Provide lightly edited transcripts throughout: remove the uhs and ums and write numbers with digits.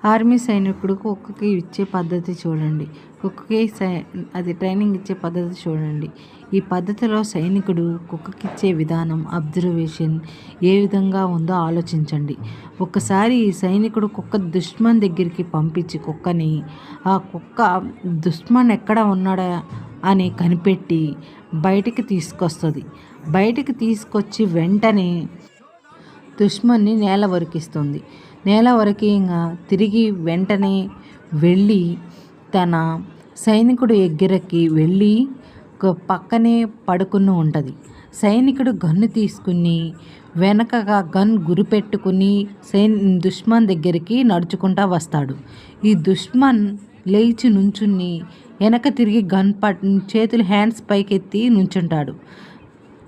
Army సైనికుడు కుక్కకి ఇచ్చే పద్ధతి చూడండి. కుక్కకి అది ట్రైనింగ్ ఇచ్చే పద్ధతి చూడండి. ఈ పద్ధతిలో సైనికుడు కుక్కకిచ్చే విధానం, అబ్జర్వేషన్ ఏ విధంగా ఉందో ఆలోచించండి. ఒకసారి ఈ సైనికుడు కుక్క దుష్మన్ దగ్గరికి పంపించి కుక్కని ఆ కుక్క దుష్మన్ ఎక్కడ ఉన్నాడా అని కనిపెట్టి బయటికి తీసుకొస్తుంది. బయటికి తీసుకొచ్చి వెంటనే దుష్మన్ని నేల వరికిస్తుంది. నేల వరకింగా తిరిగి వెంటనే వెళ్ళి తన సైనికుడు ఎగ్గరకి వెళ్ళి పక్కనే పడుకుని ఉంటుంది. సైనికుడు గన్ను తీసుకుని వెనకగా గన్ గురిపెట్టుకుని దుష్మన్ దగ్గరికి నడుచుకుంటా వస్తాడు. ఈ దుష్మన్ లేచి నుంచుని వెనక తిరిగి గన్ చేతులు హ్యాండ్స్ పైకెత్తి నుంచుంటాడు.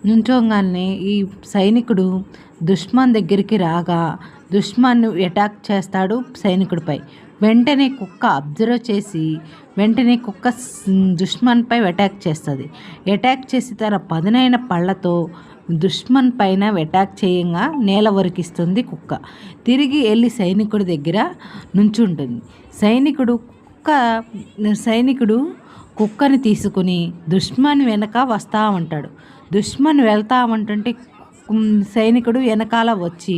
నుంచోగానే ఈ సైనికుడు దుష్మన్ దగ్గరికి రాగా దుష్మన్ అటాక్ చేస్తాడు సైనికుడిపై. వెంటనే కుక్క అబ్జర్వ్ చేసి వెంటనే కుక్క దుష్మన్పై అటాక్ చేస్తుంది. అటాక్ చేసి తన పదునైన పళ్ళతో దుష్మన్ పైన అటాక్ చేయంగా నేల వరికిస్తుంది కుక్క. తిరిగి వెళ్ళి సైనికుడి దగ్గర నుంచుంటుంది. సైనికుడు కుక్కని తీసుకుని దుష్మన్ వెనక వస్తూ ఉంటాడు. దుష్మన్ వెళ్తా ఉంటుంటే సైనికుడు వెనకాల వచ్చి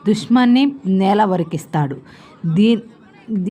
దుష్మన్ని నేల వరికిస్తాడు.